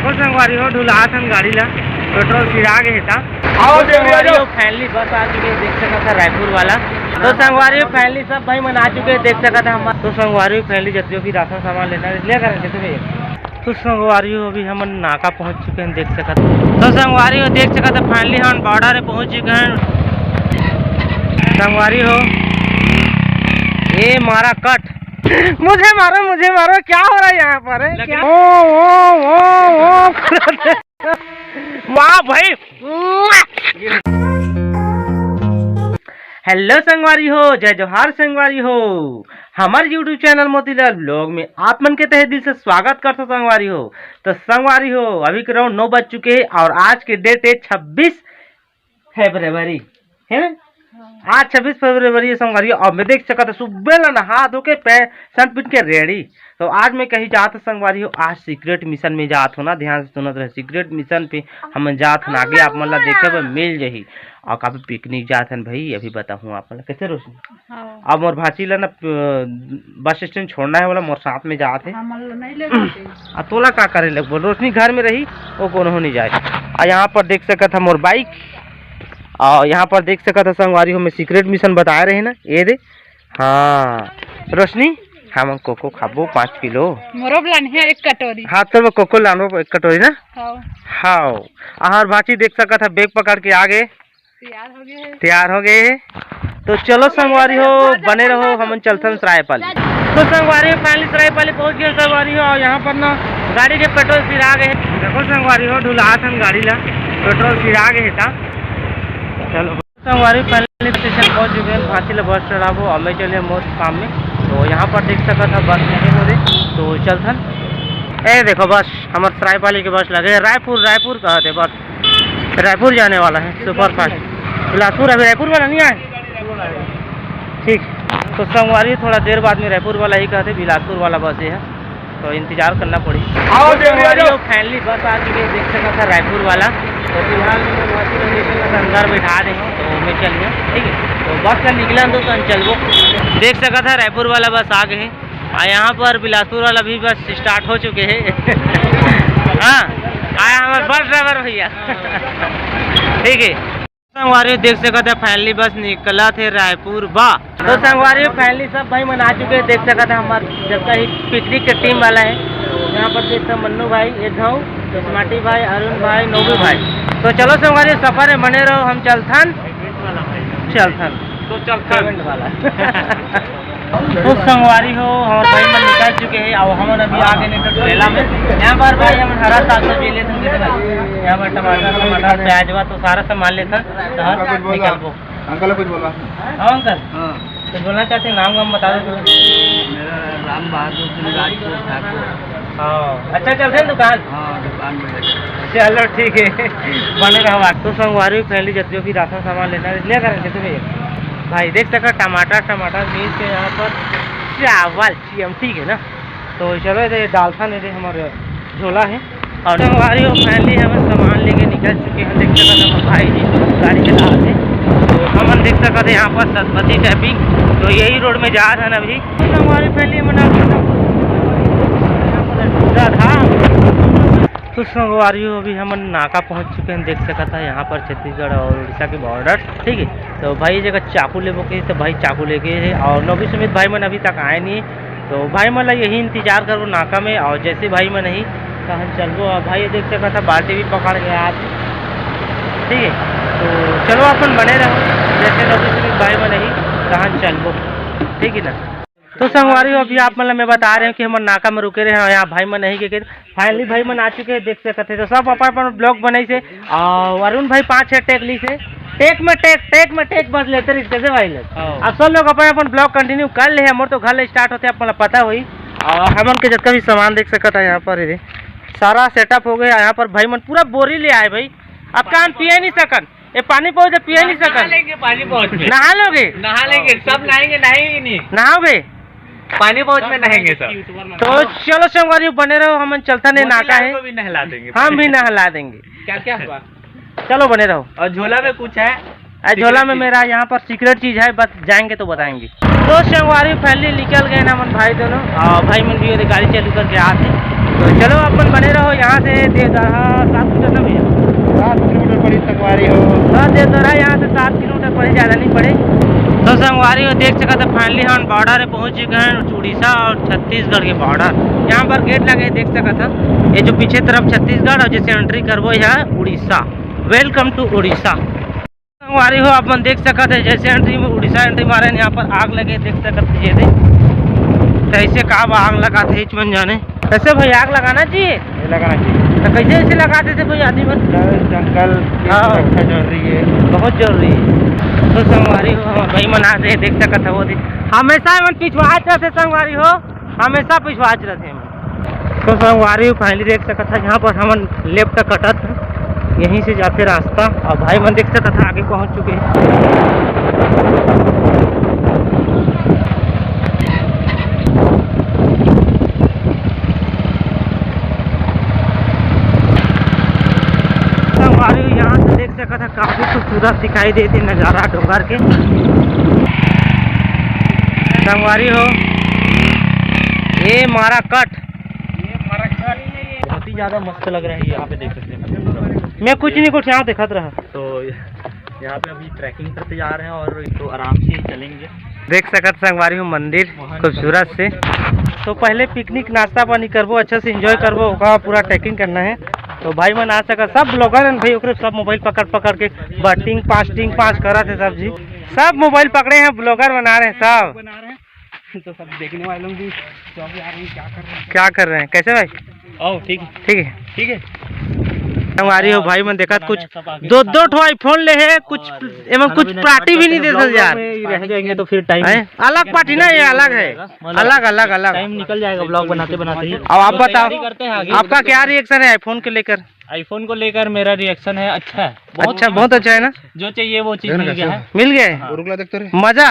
देखो संगवारी हो ढुला थन गाड़ी ला पेट्रोल सिरा गए था। फैमिली बस आ चुके देख सका था रायपुर वाला। तो संगवारी फैमिली सब भाई मन आ चुके देख सका था हम। तो संगवारी फैमिली जितने भी राशन सामान लेना ले करेंगे तुम्हें। तो संगवारी हो अभी हम नाका पहुंच चुके हैं देख सका था। तो संगवारी हो देख सका था फाइनली हम बॉर्डर पहुंच चुके हैं। संगवारी हो ये मारा कट मुझे मारो क्या हो रहा है यहाँ पर है? क्या? वाह भाई। हेलो संगवारी हो, जय जोहार संगवारी हो। हमारे YouTube चैनल मोतीलाल ब्लॉग में आप मन के तहे दिल से स्वागत करता संगवारी हो। तो संगवारी हो अभी के राउंड 9 बज चुके हैं और आज के डेट है 26 फरवरी है ना। आज 26 फरवरी संगवारी और मैं देख सका था सुबह नहा धो के सन पिट के रेडी। तो आज मैं कहीं जात संगवारी हो, आज सीक्रेट मिशन में जात हो ना, ध्यान से सुनत रहे। सीक्रेट मिशन पे हम जात हन, आगे आप मतलब देखे मिल जाही। और काफी पिकनिक जात हन भाई, अभी बताऊँ आप मतलब कैसे रोशनी। अब मोर भाची ला ना बस स्टैंड छोड़ना है, बोला मोर साथ में जात है। अब तोला का करे लग बोल, रोशनी घर में रही वो कौन हो नहीं जाए। और यहाँ पर देख सका था मोर बाइक, और यहाँ पर देख सका था संगवारी हो मैं सीक्रेट मिशन बताए रहे ना ये दे। हाँ रोशनी हम कोको खाबो 5 किलो मोरो लानी है 1 कटोरी। हाँ तो कोको लानो 1 कटोरी ना। हाँ और भाची देख सका था बैग पकड़ के आ गए, तैयार हो गए। तो चलो संगवारी हो बने रहो, हम चलते सरायपाली। तो संगवारी हो फाइनली सरायपाली पहुंच गए संगवारी हो। और यहाँ पर ना गाड़ी के पेट्रोल सिरा गए। देखो संगवारी हो ढुला थन गाड़ी ला पेट्रोल सिरा गए था। चलो संगवारी फाइनली स्टेशन पहुंच चुके हैं। भाची ला बस चढ़ाबो और मैं चले मोर काम में। तो यहाँ पर देख सका था बस नहीं मोरे, तो चलथन ए देखो बस हमारे सरायपाली के बस लगे रायपुर कहते बस रायपुर जाने वाला है सुपर फास्ट। बिलासपुर अभी रायपुर वाला नहीं आए ठीक। तो संगवारी थोड़ा देर बाद में रायपुर वाला ही कहते, बिलासपुर वाला बस ये है तो इंतजार करना पड़ी। फैमिली बस आ चुकी है देख सका था रायपुर वाला। तो फिलहाल अंदर बैठा देंगे तो मैं चलिए ठीक है। तो बस का निकला तो चलबो देख सका था रायपुर वाला बस आ गए हैं। और यहाँ पर बिलासपुर वाला भी बस स्टार्ट हो चुके हैं। हाँ आया हमारे बस ड्राइवर भैया ठीक है। संगवारी देख सका था फैमिली बस निकला थे रायपुर बा। तो संगवारी फैमिली सब भाई मना चुके हैं देख सका था हमारे जब का ही पिकनिक के टीम वाला है। यहाँ पर देखता मन्नू भाई, एधाऊ, स्मार्टी भाई, अरुण भाई, नोबी भाई। तो चलो संगवारी सफर में बने रहो, हम चलथन तो चलथन वाला तो संगवारी हो हमारे भाई मन निकल चुके हैं और हम अभी आगे निकल ट्रेला में। यहाँ पर भाई हम हरा साग सब्जी लेते हैं भाई, यहाँ पर टमाटर प्याज हुआ तो सारा सामान लेते हैं। निकल अंकल कुछ बोला। हाँ अंकल कुछ बोलना चाहते हैं, नाम वाम बता दो। मेरा राम बहादुर राजपूत ठाकुर। हाँ अच्छा चलते हैं दुकान। हाँ दुकान में चलो ठीक है बने रहो। तो संगवारी फैमिली जितने भी राशन सामान लेना ले करेंगे तुम्हें भाई देख सका टमाटर मिर्च के यहाँ पर चावल ठीक है ना। तो चलो ये डालता नहीं हमारे झोला है। और संगवारी फैमिली हम सामान लेके निकल चुके हैं देख सका था भाई जी गाड़ी चला थे। तो हम देख सका थे यहाँ पर सरस्वती टैपिंग, तो यही रोड में जा रहे हैं अभी। संगवारी फैमिली मना था। तो संगवारी हो अभी हम नाका पहुंच चुके हैं देख सका था यहाँ पर छत्तीसगढ़ और उड़ीसा के बॉर्डर ठीक है। तो भाई जगह चाकू ले बोके तो भाई चाकू लेके है और नौबी समेत भाई मन अभी तक आए नहीं। तो भाई मन यही इंतजार करो नाका में, और जैसे भाई मन नहीं कहाँ चलो। भाई देख सका था बाल्टी भी पकड़ गया आज ठीक है। तो चलो अपन बने रहो, जैसे नौबी समेत भाई मन नहीं कहाँ चलो ठीक है ना। तो संगवारी अभी आप मतलब मैं बता रहे हैं कि हम नाका में रुके रहे हैं यहाँ भाई मन नहीं के फाइनली भाई मन आ चुके हैं देख सकते। तो सब अपन ब्लॉग बनाई से और अरुण भाई 5-6 टेक ली से टेक में टेक बस लेते रहे कैसे भाई लोग। अब सब लोग अपन ब्लॉग कंटिन्यू कर ले। मोर तो घर स्टार्ट होते मतलब पता हुई। और हमन के जितना भी सामान देख सकता है यहाँ पर सारा सेटअप हो गया। यहाँ पर भाई मन पूरा बोरी ले आए भाई। अब कान पिए नहीं सकन, ये पानी पहुँच पिए नहीं सकन। पानी पहुँच नहा लोगे? नहा लेंगे सब, नहाएंगे नहीं नहाओगे पानी पहुँच में नहाएंगे सब। तो चलो संगवारी बने रहो, हम चलता नहीं नाका है भी नहला देंगे, हम भी नहला देंगे। क्या हुआ चलो बने रहो। और झोला में कुछ है? झोला में मेरा यहाँ पर सीक्रेट चीज है, बस जाएंगे तो बताएंगे। तो संगवारी फैमिली निकल गए ना मन भाई दोनों, और भाई मन भी गाड़ी चालू करके आते। तो चलो अपन बने रहो यहाँ से देवदरहा 7 किलोमीटर ना भैया 7 किलोमीटर पड़ी संगवारी हो। हाँ देवदरहा यहाँ से 7 किलोमीटर पड़े, ज़्यादा नहीं पड़े। तो संगवारी हो देख सकते फाइनली हम बॉर्डर पहुँच चुके हैं, उड़ीसा और छत्तीसगढ़ के बॉर्डर। यहाँ पर गेट लगे देख सकते था, ये जो पीछे तरफ छत्तीसगढ़ और जैसे एंट्री करबो यहाँ उड़ीसा। Welcome to Orissa. संगवारी हो अपन देख सकते है जैसे एंट्री में उड़ीसा एंट्री मारे यहाँ पर आग लगे देख सकते ये कैसे कहा आग लगाते हिच मन जाने। कैसे भाई आग लगाना चाहिए? लगाना चाहिए। तो कैसे ऐसे लगाते थे भाई आदमी मन? जंगल जरूरी है, बहुत जरूरी है। तो संगवारी हो हम भाई मना रहे देख सकते वो हमेशा मन पिछवाच रहते संगवारी हो, हमेशा पिछवाच रहते हैं। तो संगवारी हो फाइनली देख सकता था यहाँ पर हम लेफ्ट कटत यहीं से जाते रास्ता और भाई मन देख सकता था आगे पहुँच चुके हैं। यहाँ से देख सकता था काफी खूबसूरत दिखाई देते नज़ारा डोंगर के। संगवारी हो ये मारा कट बहुत ही ज्यादा मस्त लग रहा है। यहाँ पे देख सकते हैं मैं कुछ नहीं कुछ यहाँ देखा रहा। तो यहाँ पे अभी ट्रैकिंग करते जा रहे हैं और तो आराम से ही चलेंगे। देख सकते संगवारी हो मंदिर खूबसूरत से। तो पहले पिकनिक नाश्ता पानी करबो, अच्छे से एंजॉय करबो, वहाँ पूरा ट्रैकिंग करना है। तो भाई मन आ सका सब ब्लॉगर हैं भाई, ओकरे सब मोबाइल पकड़ पकड़ के बटिंग पास करा थे सब जी, सब मोबाइल पकड़े हैं, ब्लॉगर बना रहे हैं सब। तो सब देखने वालों भी तो अभी आ रहे हैं क्या कर रहे हैं कैसे भाई? ओ ठीक है। हमारी हो भाई मन देखा कुछ दो ठो आईफोन ले है, कुछ एवं कुछ पार्टी भी नहीं देते यार। रह जाएंगे तो फिर टाइम अलग पार्टी ना, ये अलग है, अलग टाइम निकल जाएगा ब्लॉग बनाते ही। अब आप बताओ आपका क्या रिएक्शन है आईफोन को लेकर? आईफोन को लेकर मेरा रिएक्शन है अच्छा है, बहुत अच्छा है ना, जो चाहिए वो चीज मिल गया है। मिल गया मजा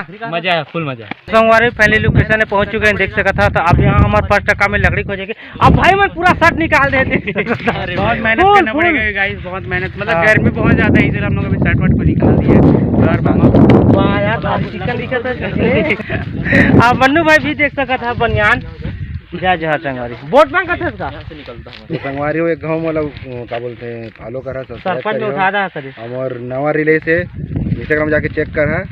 है, फुल मजा है। संगवारी पहले लोकेशन में पहुंच चुके हैं देख सकता था। तो अब यहाँ हमारे 5 टका में लकड़ी खोजेगी। अब भाई मैं पूरा शर्ट निकाल देते बहुत मेहनत करना पड़ेगा गाइस, बहुत मेहनत, मतलब गर्मी बहुत ज्यादा है इसलिए हम लोग अभी शर्ट वर्ट को निकाल दिया। अब मन्नू भाई भी देख सकता था बनियान जहाँ संगवारी बोट मांग का था संगवारी हो एक गाँव मतलब क्या बोलते हैं फॉलो करा सरपंच ने उठा दा और नवा रिले से इंस्टाग्राम जाके चेक कर है,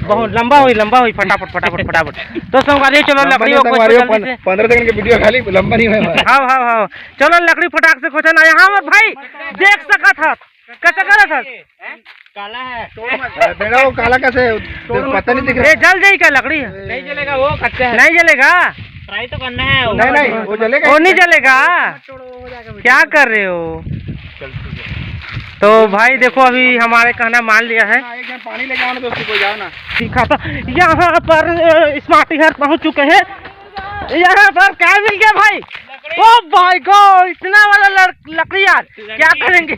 बहुत लंबा हुई फटाफट। तो संगवारी चलो लकड़ी 15 सेकंड के वीडियो खाली लंबा नहीं है। हाँ चलो लकड़ी फटाक से खोजना यहाँ और भाई देख सका था कैसे करा था काला है बेड़ा, वो काला कैसे पता नहीं दिख रहा। जल जाएगी क्या लकड़ी? नहीं जलेगा, वो कच्चा है। नहीं जलेगा, ट्राई तो करना है। नहीं वो जलेगा, वो नहीं जलेगा। क्या कर रहे हो? तो भाई देखो अभी हमारे कहना मान लिया है। पानी लेके आओ ना दोस्तों को, जाओ ना। सीखा था यहाँ पर स्मार्ट घर पहुँच चुके हैं। यहाँ पर क्या मिल गया भाई? ओ भाई गॉड इतना वाला लकड़ी यार, क्या करेंगे?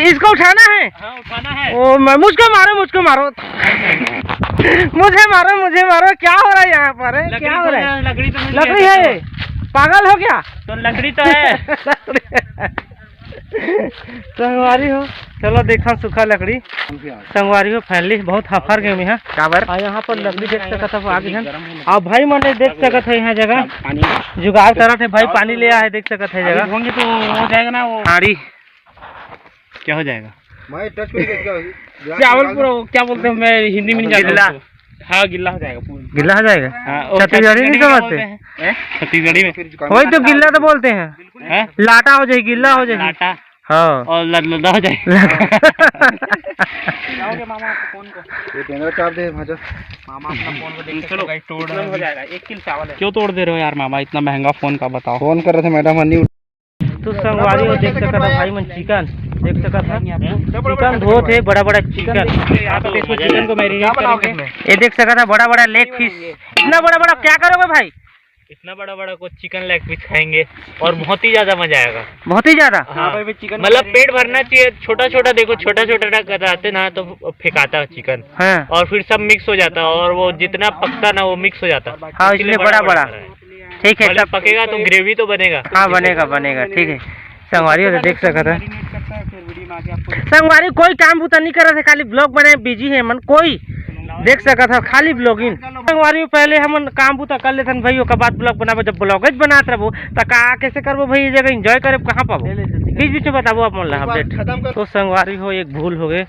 इसको उठाना है? हाँ, उठाना है। ओ मुझको मारो मुझे मारो। क्या हो रहा है यहाँ पर? क्या हो रहा है? लकड़ी है, पागल हो गया? तो लकड़ी तो है। संगवारी हो चलो देखा सूखा लकड़ी। संगवारी हो फैमिली बहुत हफर गए में यहाँ पर लकड़ी देख सकता था आगे और भाई मैंने देख सकता है यहाँ जगह जुगाड़ करा थे भाई, पानी ले आया है देख सकता है जगह होंगे तो हो जाएगा ना वो हाड़ी क्या हो जाएगा। चावल पूरा क्या बोलते हैं, मैं हिंदी में नहीं जानता। हाँ गिल्ला हो जाएगा, गिल्ला हो जाएगा। छत्तीसगढ़ी नहीं समझते हैं? छत्तीसगढ़ी में वही तो गिल्ला तो बोलते हैं, लाटा हो जाएगी, गिल्ला हो जाएगी। लाटा हाँ और लदा हो जाएगा। मामा फोन को ये कैमरा चाप दे भाजा, मामा अपना फोन को देख चलो गाइस तोड़ हो जाएगा। 1 किलो चावल है। क्यों तोड़ दे रहे हो यार मामा, इतना महंगा फोन का बताओ। फोन कर रहे थे मैडम अन्नी। तो संगवारी हो देख सकता था भाई मन चिकन देख सकता था, चिकन धो थे बड़ा चिकन। चिकन को मैरिनेट करेंगे। ये देख सकता था बड़ा लेग पीस, इतना बड़ा क्या करोगे भाई? इतना बड़ा को चिकन लेग पीस खाएंगे और बहुत ही ज्यादा मजा आएगा, बहुत ही ज्यादा। हाँ, मतलब पेट भरना चाहिए। छोटा देखो छोटा कराते ना तो फेंकाता है चिकन। हाँ। और फिर सब मिक्स हो जाता है और वो जितना पकता ना वो मिक्स हो जाता। हाँ इसलिए बड़ा ठीक है, सब पकेगा तो ग्रेवी तो बनेगा। हाँ बनेगा ठीक है। संगवारी हो देख सकता था संगवारी कोई काम बुता नहीं कर रहा था, खाली ब्लॉग बनाए बिजी है मन, कोई देख सका था खाली ब्लॉगिंग। संगवारी हो पहले हम काम बुता कर लेते भाई, ओकर बाद ब्लॉग बनाबो, जब ब्लॉगेज बनात रहबो त का कैसे करबो भाई, ये जगह एंजॉय करे कहाँ पाबो, बीच बीच में बताबो आप मन ला अपडेट। तो संगवारी हो एक भूल हो गए।